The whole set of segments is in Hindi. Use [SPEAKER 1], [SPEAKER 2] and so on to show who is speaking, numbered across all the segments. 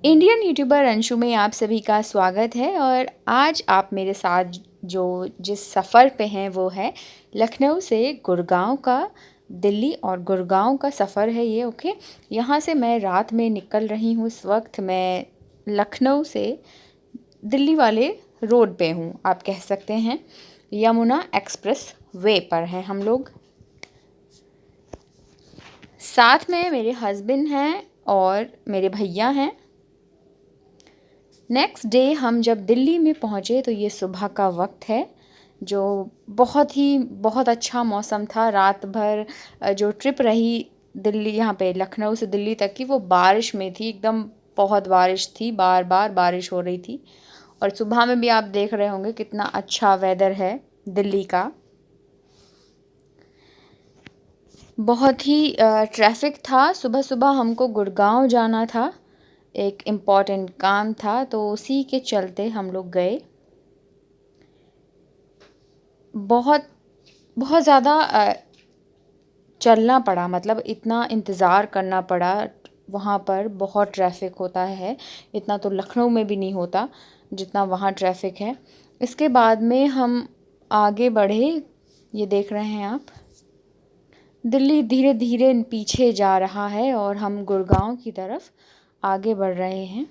[SPEAKER 1] इंडियन यूट्यूबर अंशु में आप सभी का स्वागत है। और आज आप मेरे साथ जो जिस सफ़र पे हैं वो है लखनऊ से गुड़गांव का। दिल्ली और गुड़गांव का सफ़र है ये। ओके, यहाँ से मैं रात में निकल रही हूँ। इस वक्त मैं लखनऊ से दिल्ली वाले रोड पे हूँ, आप कह सकते हैं। यमुना एक्सप्रेस वे पर हैं हम लोग। साथ में मेरे हस्बैंड हैं और मेरे भैया हैं। नेक्स्ट डे हम जब दिल्ली में पहुँचे तो ये सुबह का वक्त है, जो बहुत अच्छा मौसम था। रात भर जो ट्रिप रही दिल्ली, यहाँ पे लखनऊ से दिल्ली तक की, वो बारिश में थी एकदम। बहुत बारिश थी, बार बार बारिश हो रही थी। और सुबह में भी आप देख रहे होंगे कितना अच्छा वेदर है दिल्ली का। बहुत ही ट्रैफिक था। सुबह सुबह हमको गुड़गांव जाना था, एक इम्पॉर्टेंट काम था, तो उसी के चलते हम लोग गए। बहुत बहुत ज़्यादा चलना पड़ा, मतलब इतना इंतज़ार करना पड़ा। वहाँ पर बहुत ट्रैफिक होता है, इतना तो लखनऊ में भी नहीं होता जितना वहाँ ट्रैफिक है। इसके बाद में हम आगे बढ़े। ये देख रहे हैं आप, दिल्ली धीरे धीरे पीछे जा रहा है और हम गुड़गांव की तरफ आगे बढ़ रहे हैं।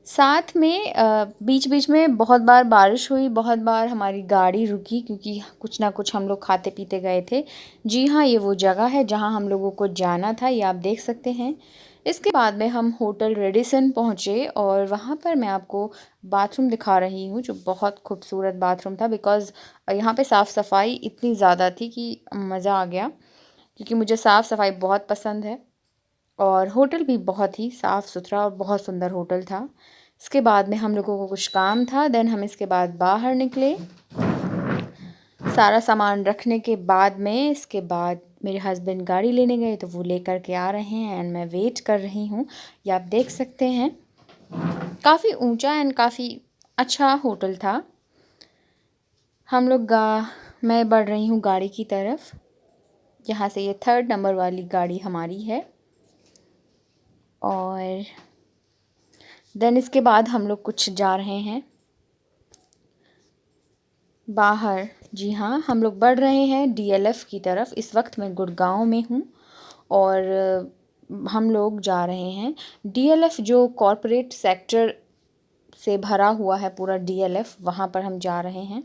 [SPEAKER 1] साथ में बीच बीच में बहुत बार बारिश हुई, बहुत बार हमारी गाड़ी रुकी, क्योंकि कुछ ना कुछ हम लोग खाते पीते गए थे। जी हाँ, ये वो जगह है जहाँ हम लोगों को जाना था, ये आप देख सकते हैं। इसके बाद में हम होटल रेडिसन पहुँचे और वहाँ पर मैं आपको बाथरूम दिखा रही हूँ, जो बहुत खूबसूरत बाथरूम था। बिकॉज़ यहाँ पे साफ़ सफाई इतनी ज़्यादा थी कि मज़ा आ गया, क्योंकि मुझे साफ़ सफाई बहुत पसंद है। और होटल भी बहुत ही साफ़ सुथरा और बहुत सुंदर होटल था। इसके बाद में हम लोगों को कुछ काम था, देन हम इसके बाद बाहर निकले। सारा सामान रखने के बाद में इसके बाद मेरे हस्बैंड गाड़ी लेने गए, तो वो लेकर के आ रहे हैं एंड मैं वेट कर रही हूँ। ये आप देख सकते हैं, काफ़ी ऊंचा एंड काफ़ी अच्छा होटल था। हम लोग मैं बढ़ रही हूँ गाड़ी की तरफ। यहाँ से ये 3rd नंबर वाली गाड़ी हमारी है। और देन इसके बाद हम लोग कुछ जा रहे हैं बाहर। जी हाँ, हम लोग बढ़ रहे हैं डीएलएफ की तरफ। इस वक्त मैं गुड़गांव में हूँ और हम लोग जा रहे हैं डीएलएफ, जो कॉरपोरेट सेक्टर से भरा हुआ है पूरा डीएलएफ, वहाँ पर हम जा रहे हैं।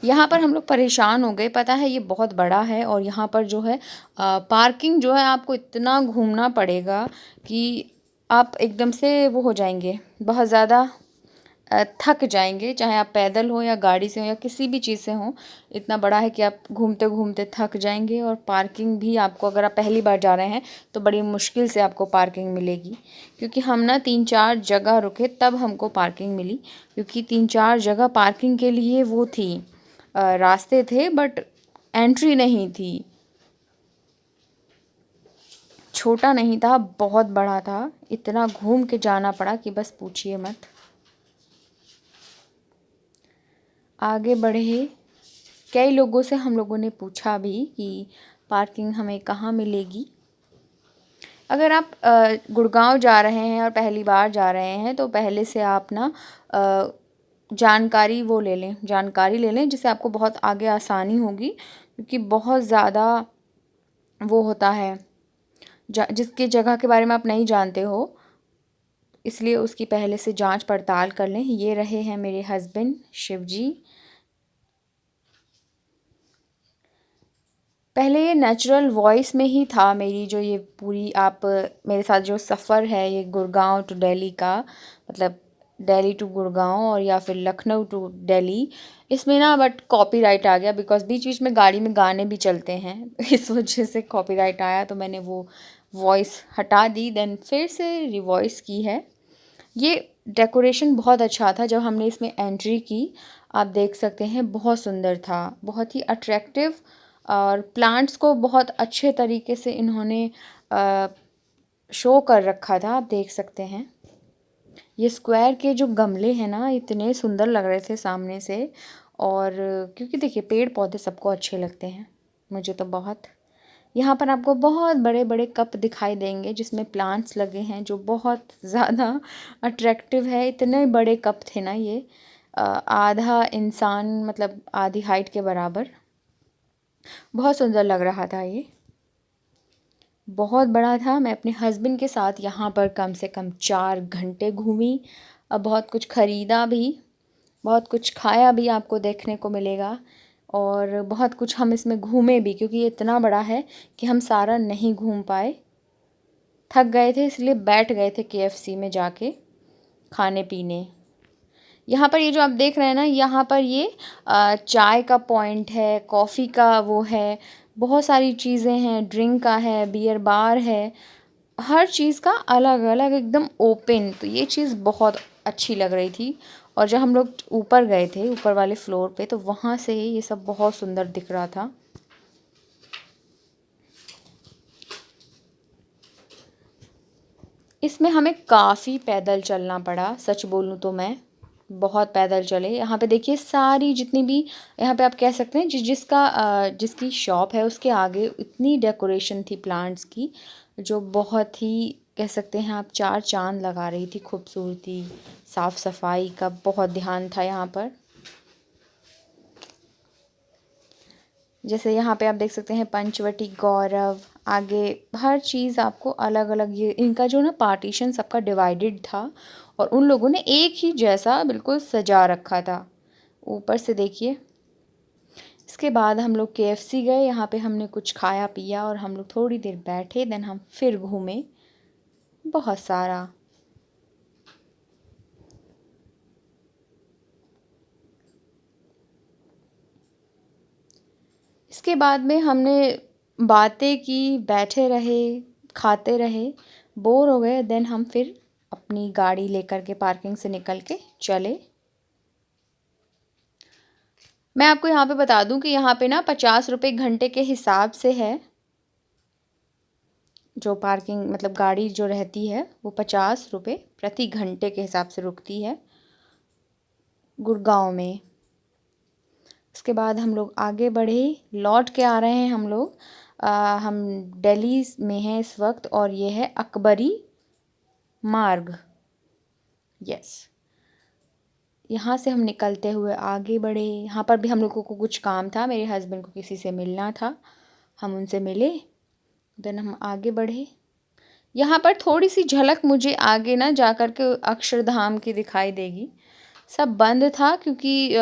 [SPEAKER 1] यहाँ पर हम लोग परेशान हो गए। पता है ये बहुत बड़ा है और यहाँ पर जो है पार्किंग जो है, आपको इतना घूमना पड़ेगा कि आप एकदम से वो हो जाएंगे, बहुत ज़्यादा थक जाएंगे। चाहे आप पैदल हो या गाड़ी से हो या किसी भी चीज़ से हो, इतना बड़ा है कि आप घूमते घूमते थक जाएंगे। और पार्किंग भी आपको, अगर आप पहली बार जा रहे हैं तो बड़ी मुश्किल से आपको पार्किंग मिलेगी। क्योंकि हम ना 3-4 जगह रुके तब हमको पार्किंग मिली, क्योंकि 3-4 जगह पार्किंग के लिए वो थी, रास्ते थे बट एंट्री नहीं थी। छोटा नहीं था, बहुत बड़ा था। इतना घूम के जाना पड़ा कि बस पूछिए मत। आगे बढ़े, कई लोगों से हम लोगों ने पूछा भी कि पार्किंग हमें कहाँ मिलेगी। अगर आप गुड़गांव जा रहे हैं और पहली बार जा रहे हैं तो पहले से आप ना जानकारी ले लें, जिससे आपको बहुत आगे आसानी होगी। क्योंकि बहुत ज़्यादा वो होता है, जिसकी जगह के बारे में आप नहीं जानते हो, इसलिए उसकी पहले से जांच पड़ताल कर लें। ये रहे हैं मेरे हस्बैंड शिवजी। पहले ये नेचुरल वॉइस में ही था मेरी, जो ये पूरी आप मेरे साथ जो सफ़र है ये गुड़गांव टू दिल्ली का, मतलब दिल्ली टू गुड़गांव और या फिर लखनऊ टू दिल्ली, इसमें ना बट कॉपीराइट आ गया। बिकॉज बीच बीच में गाड़ी में गाने भी चलते हैं इस वजह से कॉपीराइट आया, तो मैंने वो वॉइस हटा दी, देन फिर से रिवॉइस की है। ये डेकोरेशन बहुत अच्छा था जब हमने इसमें एंट्री की। आप देख सकते हैं बहुत सुंदर था, बहुत ही अट्रैक्टिव। और प्लांट्स को बहुत अच्छे तरीके से इन्होंने शो कर रखा था, आप देख सकते हैं। ये स्क्वायर के जो गमले हैं ना, इतने सुंदर लग रहे थे सामने से। और क्योंकि देखिए पेड़ पौधे सबको अच्छे लगते हैं, मुझे तो बहुत। यहाँ पर आपको बहुत बड़े बड़े कप दिखाई देंगे जिसमें प्लांट्स लगे हैं जो बहुत ज़्यादा अट्रैक्टिव है। इतने बड़े कप थे ना ये, आधा इंसान मतलब आधी हाइट के बराबर। बहुत सुंदर लग रहा था ये, बहुत बड़ा था। मैं अपने हस्बैंड के साथ यहाँ पर कम से कम 4 घंटे घूमी। अब बहुत कुछ ख़रीदा भी, बहुत कुछ खाया भी, आपको देखने को मिलेगा। और बहुत कुछ हम इसमें घूमे भी, क्योंकि ये इतना बड़ा है कि हम सारा नहीं घूम पाए। थक गए थे इसलिए बैठ गए थे केएफसी में जाके खाने पीने। यहाँ पर ये जो आप देख रहे हैं ना, यहाँ पर ये चाय का पॉइंट है, कॉफ़ी का वो है, बहुत सारी चीज़ें हैं, ड्रिंक का है, बियर बार है, हर चीज़ का अलग अलग एकदम ओपन। तो ये चीज़ बहुत अच्छी लग रही थी। और जब हम लोग ऊपर गए थे, ऊपर वाले फ्लोर पे, तो वहाँ से ये सब बहुत सुंदर दिख रहा था। इसमें हमें काफ़ी पैदल चलना पड़ा, सच बोलूँ तो मैं बहुत पैदल चले। यहाँ पे देखिए सारी जितनी भी, यहाँ पे आप कह सकते हैं जिसकी शॉप है उसके आगे इतनी डेकोरेशन थी प्लांट्स की, जो बहुत ही कह सकते हैं आप चार चांद लगा रही थी। खूबसूरती, साफ़ सफाई का बहुत ध्यान था यहाँ पर। जैसे यहाँ पे आप देख सकते हैं पंचवटी, गौरव, आगे हर चीज़ आपको अलग अलग, ये इनका जो ना पार्टीशन सबका डिवाइडेड था और उन लोगों ने एक ही जैसा बिल्कुल सजा रखा था। ऊपर से देखिए। इसके बाद हम लोग केएफसी गए, यहाँ पे हमने कुछ खाया पिया और हम लोग थोड़ी देर बैठे, देन हम फिर घूमे बहुत सारा। इसके बाद में हमने बातें की, बैठे रहे, खाते रहे, बोर हो गए। देन हम फिर अपनी गाड़ी लेकर के पार्किंग से निकल के चले। मैं आपको यहाँ पे बता दूँ कि यहाँ पे ना 50 रुपये घंटे के हिसाब से है जो पार्किंग, मतलब गाड़ी जो रहती है वो 50 रुपये प्रति घंटे के हिसाब से रुकती है गुड़गांव में। इसके बाद हम लोग आगे बढ़े, लौट के आ रहे हैं हम लोग। हम दिल्ली में हैं इस वक्त और ये है अकबरी मार्ग। यस, यहाँ से हम निकलते हुए आगे बढ़े। यहाँ पर भी हम लोगों को कुछ काम था, मेरे हस्बैंड को किसी से मिलना था, हम उनसे मिले। देन हम आगे बढ़े। यहाँ पर थोड़ी सी झलक मुझे आगे ना जा कर के अक्षरधाम की दिखाई देगी। सब बंद था क्योंकि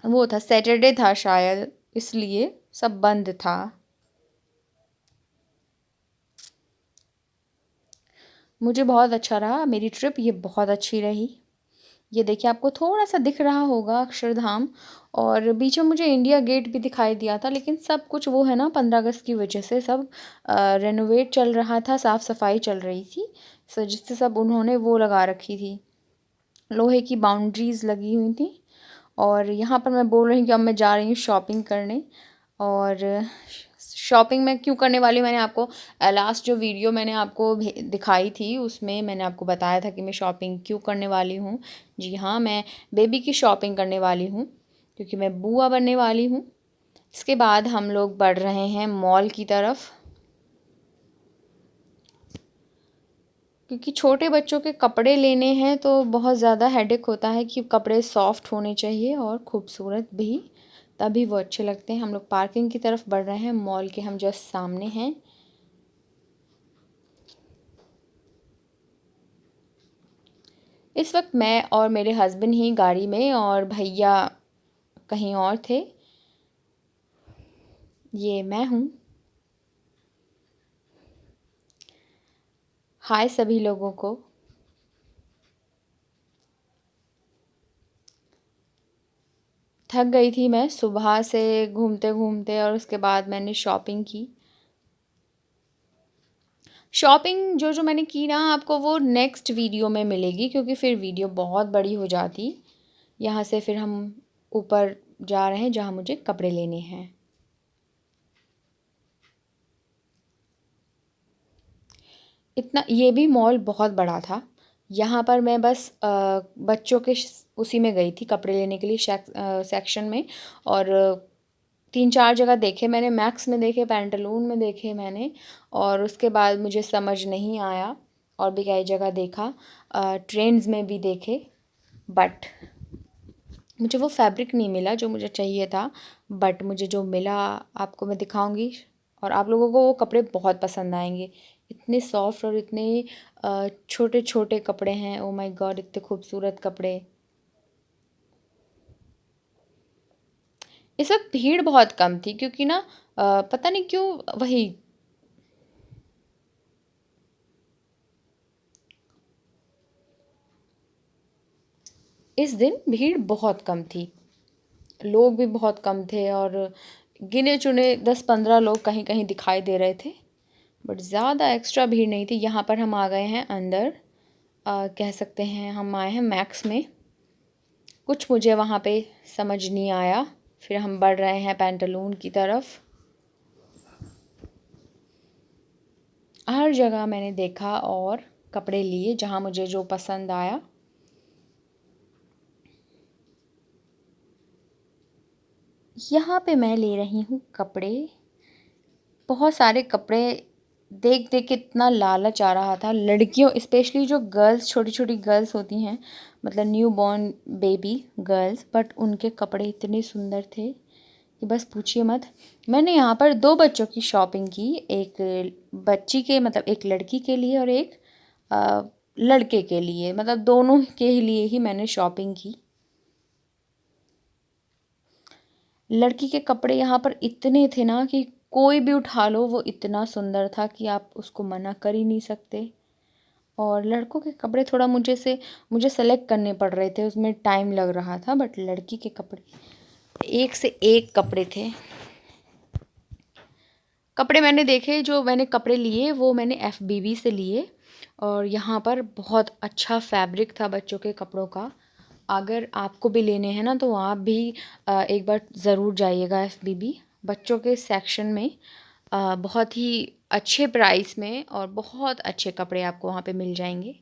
[SPEAKER 1] वो था सैटरडे था शायद, इसलिए सब बंद था। मुझे बहुत अच्छा रहा, मेरी ट्रिप ये बहुत अच्छी रही। ये देखिए आपको थोड़ा सा दिख रहा होगा अक्षरधाम, और बीच में मुझे इंडिया गेट भी दिखाई दिया था, लेकिन सब कुछ वो है ना 15 अगस्त की वजह से सब रेनोवेट चल रहा था, साफ़ सफाई चल रही थी, सो जिससे सब उन्होंने वो लगा रखी थी, लोहे की बाउंड्रीज़ लगी हुई थी। और यहाँ पर मैं बोल रही हूँ कि अब मैं जा रही हूँ शॉपिंग करने। और शॉपिंग मैं क्यों करने वाली हूँ, मैंने आपको लास्ट जो वीडियो मैंने आपको दिखाई थी उसमें मैंने आपको बताया था कि मैं शॉपिंग क्यों करने वाली हूँ। जी हाँ, मैं बेबी की शॉपिंग करने वाली हूँ क्योंकि मैं बुआ बनने वाली हूँ। इसके बाद हम लोग बढ़ रहे हैं मॉल की तरफ, क्योंकि छोटे बच्चों के कपड़े लेने हैं तो बहुत ज़्यादा हेडेक होता है कि कपड़े सॉफ्ट होने चाहिए और ख़ूबसूरत भी, तभी वो अच्छे लगते हैं। हम लोग पार्किंग की तरफ बढ़ रहे हैं, मॉल के हम जस्ट सामने हैं। इस वक्त मैं और मेरे हस्बैंड ही गाड़ी में और भैया कहीं और थे। ये मैं हूँ। हाय सभी लोगों को। थक गई थी मैं सुबह से घूमते घूमते और उसके बाद मैंने शॉपिंग की। शॉपिंग जो जो मैंने की ना आपको वो नेक्स्ट वीडियो में मिलेगी, क्योंकि फिर वीडियो बहुत बड़ी हो जाती। यहाँ से फिर हम ऊपर जा रहे हैं जहाँ मुझे कपड़े लेने हैं। इतना ये भी मॉल बहुत बड़ा था। यहाँ पर मैं बस बच्चों के उसी में गई थी कपड़े लेने के लिए, सेक्शन में। और 3-4 जगह देखे मैंने, मैक्स में देखे, पैंटालून में देखे मैंने, और उसके बाद मुझे समझ नहीं आया, और भी कई जगह देखा, ट्रेंड्स में भी देखे, बट मुझे वो फैब्रिक नहीं मिला जो मुझे चाहिए था। बट मुझे जो मिला आपको मैं दिखाऊंगी, और आप लोगों को वो कपड़े बहुत पसंद आएंगे। इतने सॉफ्ट और इतने छोटे छोटे कपड़े हैं, ओ माय गॉड, इतने खूबसूरत कपड़े। इस वक्त भीड़ बहुत कम थी क्योंकि ना पता नहीं क्यों, वही इस दिन भीड़ बहुत कम थी, लोग भी बहुत कम थे, और गिने चुने 10-15 लोग कहीं कहीं दिखाई दे रहे थे, बट ज़्यादा एक्स्ट्रा भीड़ नहीं थी। यहाँ पर हम आ गए हैं अंदर, कह सकते हैं हम आए हैं मैक्स में। कुछ मुझे वहाँ पे समझ नहीं आया, फिर हम बढ़ रहे हैं पैंटालून की तरफ। हर जगह मैंने देखा और कपड़े लिए जहाँ मुझे जो पसंद आया। यहाँ पे मैं ले रही हूँ कपड़े, बहुत सारे कपड़े देख देख के इतना लालच आ रहा था। लड़कियों स्पेशली जो गर्ल्स, छोटी छोटी गर्ल्स होती हैं, मतलब new born baby girls, but उनके कपड़े इतने सुंदर थे कि बस पूछिए मत। मैंने यहाँ पर 2 बच्चों की शॉपिंग की, एक बच्ची के मतलब एक लड़की के लिए और एक लड़के के लिए, मतलब दोनों के लिए ही मैंने शॉपिंग की। लड़की के कपड़े यहाँ पर इतने थे ना कि कोई भी उठा लो, वो इतना सुंदर था कि आप उसको मना कर ही नहीं सकते। और लड़कों के कपड़े थोड़ा मुझे सेलेक्ट करने पड़ रहे थे, उसमें टाइम लग रहा था, बट लड़की के कपड़े एक से एक कपड़े थे। कपड़े मैंने देखे, जो मैंने कपड़े लिए वो मैंने FBB से लिए, और यहाँ पर बहुत अच्छा फैब्रिक था बच्चों के कपड़ों का। अगर आपको भी लेने हैं ना, तो आप भी एक बार ज़रूर जाइएगा FBB। बच्चों के सेक्शन में बहुत ही अच्छे प्राइस में और बहुत अच्छे कपड़े आपको वहाँ पे मिल जाएंगे।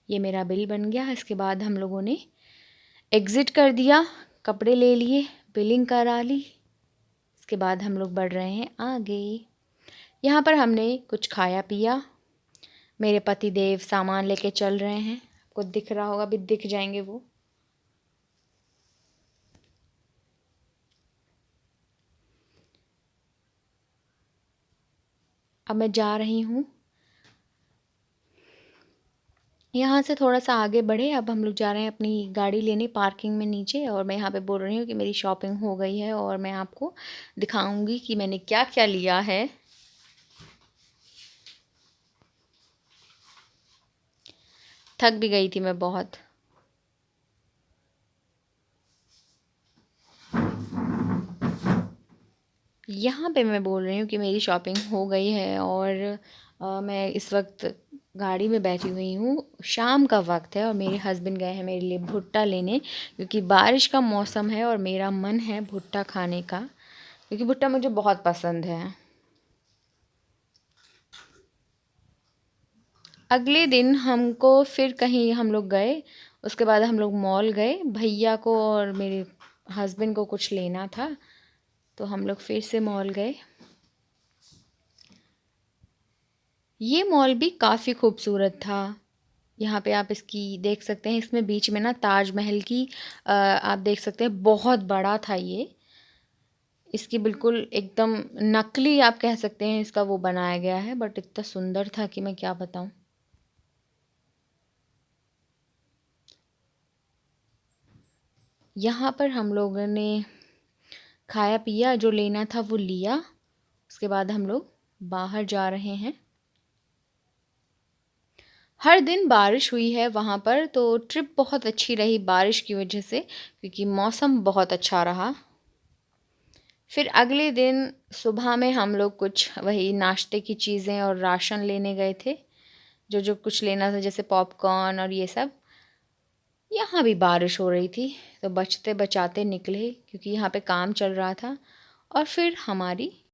[SPEAKER 1] ये मेरा बिल बन गया, इसके बाद हम लोगों ने एग्ज़िट कर दिया, कपड़े ले लिए, बिलिंग करा ली, इसके बाद हम लोग बढ़ रहे हैं आगे। यहाँ पर हमने कुछ खाया पिया, मेरे पति देव सामान लेके चल रहे हैं, आपको दिख रहा होगा, अभी दिख जाएंगे वो। अब मैं जा रही हूँ, यहाँ से थोड़ा सा आगे बढ़े, अब हम लोग जा रहे हैं अपनी गाड़ी लेने पार्किंग में नीचे, और मैं यहाँ पे बोल रही हूँ कि मेरी शॉपिंग हो गई है, और मैं आपको दिखाऊंगी कि मैंने क्या क्या लिया है। थक भी गई थी मैं बहुत। यहाँ पे मैं बोल रही हूँ कि मेरी शॉपिंग हो गई है, और मैं इस वक्त गाड़ी में बैठी हुई हूँ। शाम का वक्त है और मेरे हस्बैंड गए हैं मेरे लिए भुट्टा लेने, क्योंकि बारिश का मौसम है और मेरा मन है भुट्टा खाने का, क्योंकि भुट्टा मुझे बहुत पसंद है। अगले दिन हमको फिर कहीं हम लोग गए, उसके बाद हम लोग मॉल गए, भैया को और मेरे हस्बैंड को कुछ लेना था, तो हम लोग फिर से मॉल गए। ये मॉल भी काफ़ी खूबसूरत था। यहाँ पे आप इसकी देख सकते हैं, इसमें बीच में ना ताजमहल की आप देख सकते हैं, बहुत बड़ा था ये। इसकी बिल्कुल एकदम नकली आप कह सकते हैं इसका वो बनाया गया है, बट इतना सुंदर था कि मैं क्या बताऊँ। यहाँ पर हम लोगों ने खाया पिया, जो लेना था वो लिया, उसके बाद हम लोग बाहर जा रहे हैं। हर दिन बारिश हुई है वहाँ पर, तो ट्रिप बहुत अच्छी रही बारिश की वजह से, क्योंकि मौसम बहुत अच्छा रहा। फिर अगले दिन सुबह में हम लोग कुछ वही नाश्ते की चीज़ें और राशन लेने गए थे, जो जो कुछ लेना था, जैसे पॉपकॉर्न और ये सब। यहाँ भी बारिश हो रही थी, तो बचते बचाते निकले, क्योंकि यहाँ पे काम चल रहा था, और फिर हमारी